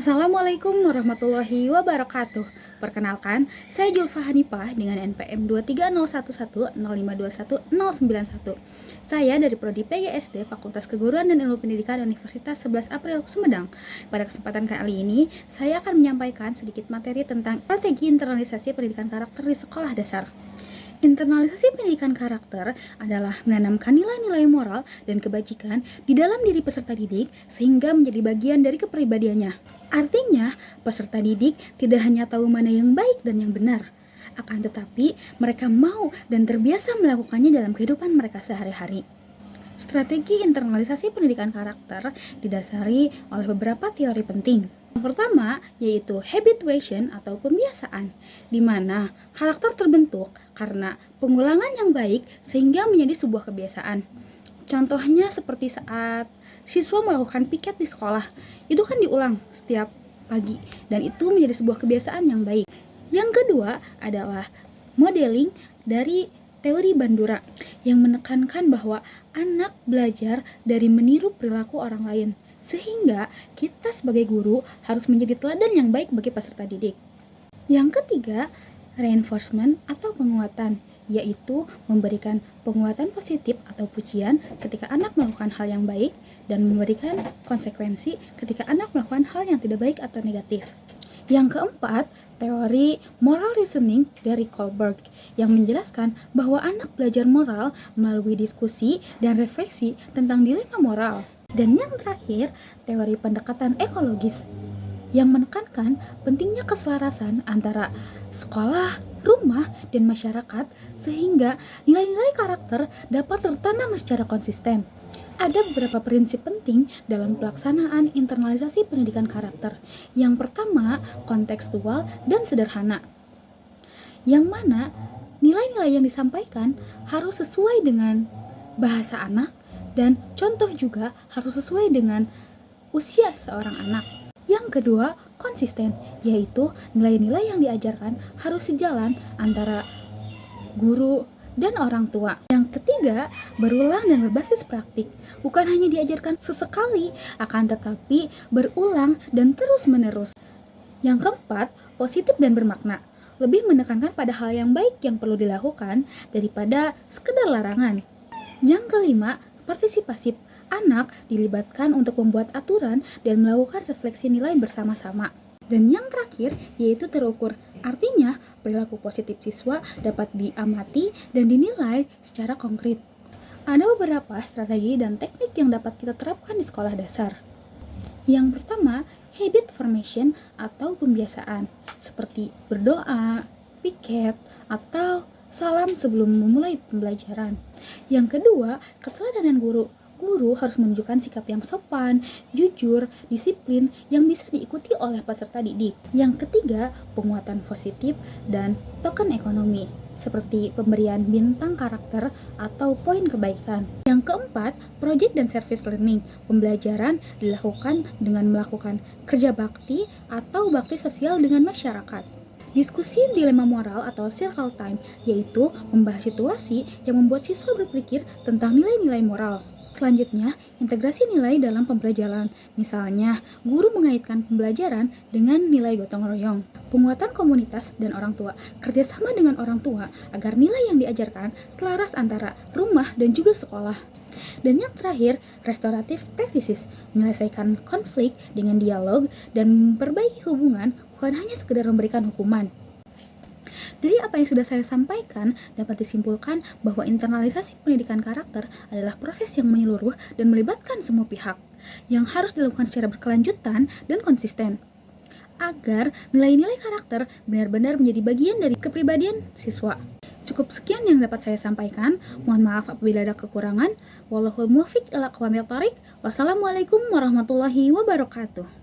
Assalamualaikum warahmatullahi wabarakatuh. Perkenalkan, saya Julfa Hanifah dengan NPM 2301105210991. Saya dari Prodi PGSD Fakultas Keguruan dan Ilmu Pendidikan Universitas 11 April Sumedang. Pada kesempatan kali ini, saya akan menyampaikan sedikit materi tentang strategi internalisasi pendidikan karakter di sekolah dasar. Internalisasi pendidikan karakter adalah menanamkan nilai-nilai moral dan kebajikan di dalam diri peserta didik sehingga menjadi bagian dari kepribadiannya. Artinya, peserta didik tidak hanya tahu mana yang baik dan yang benar, akan tetapi mereka mau dan terbiasa melakukannya dalam kehidupan mereka sehari-hari. Strategi internalisasi pendidikan karakter didasari oleh beberapa teori penting. Yang pertama yaitu habituation atau pembiasaan, di mana karakter terbentuk karena pengulangan yang baik sehingga menjadi sebuah kebiasaan. Contohnya seperti saat siswa melakukan piket di sekolah, itu kan diulang setiap pagi dan itu menjadi sebuah kebiasaan yang baik. Yang kedua adalah modeling dari teori Bandura yang menekankan bahwa anak belajar dari meniru perilaku orang lain. Sehingga kita sebagai guru harus menjadi teladan yang baik bagi peserta didik. Yang ketiga, reinforcement atau penguatan, yaitu memberikan penguatan positif atau pujian ketika anak melakukan hal yang baik dan memberikan konsekuensi ketika anak melakukan hal yang tidak baik atau negatif. Yang keempat, teori moral reasoning dari Kohlberg yang menjelaskan bahwa anak belajar moral melalui diskusi dan refleksi tentang dilema moral. Dan yang terakhir, teori pendekatan ekologis yang menekankan pentingnya keselarasan antara sekolah, rumah, dan masyarakat sehingga nilai-nilai karakter dapat tertanam secara konsisten. Ada beberapa prinsip penting dalam pelaksanaan internalisasi pendidikan karakter. Yang pertama, kontekstual dan sederhana. Yang mana nilai-nilai yang disampaikan harus sesuai dengan bahasa anak dan contoh juga harus sesuai dengan usia seorang anak. Yang kedua, konsisten, yaitu nilai-nilai yang diajarkan harus sejalan antara guru dan orang tua. Yang ketiga, berulang dan berbasis praktik. Bukan hanya diajarkan sesekali, akan tetapi berulang dan terus-menerus. Yang keempat, positif dan bermakna. Lebih menekankan pada hal yang baik yang perlu dilakukan daripada sekedar larangan. Yang kelima, partisipasif. Anak dilibatkan untuk membuat aturan dan melakukan refleksi nilai bersama-sama. Dan yang terakhir yaitu terukur. Artinya, perilaku positif siswa dapat diamati dan dinilai secara konkret. Ada beberapa strategi dan teknik yang dapat kita terapkan di sekolah dasar. Yang pertama, habit formation atau pembiasaan, seperti berdoa, piket, atau salam sebelum memulai pembelajaran. Yang kedua, keteladanan guru. Guru harus menunjukkan sikap yang sopan, jujur, disiplin yang bisa diikuti oleh peserta didik. Yang ketiga, penguatan positif dan token ekonomi, seperti pemberian bintang karakter atau poin kebaikan. Yang keempat, project dan service learning. Pembelajaran dilakukan dengan melakukan kerja bakti atau bakti sosial dengan masyarakat. Diskusi dilema moral atau circle time, yaitu membahas situasi yang membuat siswa berpikir tentang nilai-nilai moral. Selanjutnya, integrasi nilai dalam pembelajaran. Misalnya, guru mengaitkan pembelajaran dengan nilai gotong royong. Penguatan komunitas dan orang tua. Kerjasama dengan orang tua agar nilai yang diajarkan selaras antara rumah dan juga sekolah. Dan yang terakhir, restoratif practices. Menyelesaikan konflik dengan dialog dan memperbaiki hubungan bukan hanya sekedar memberikan hukuman. Dari apa yang sudah saya sampaikan, dapat disimpulkan bahwa internalisasi pendidikan karakter adalah proses yang menyeluruh dan melibatkan semua pihak, yang harus dilakukan secara berkelanjutan dan konsisten, agar nilai-nilai karakter benar-benar menjadi bagian dari kepribadian siswa. Cukup sekian yang dapat saya sampaikan. Mohon maaf apabila ada kekurangan. Wallahul muwaffiq ila aqwamit thoriq. Wassalamualaikum warahmatullahi wabarakatuh.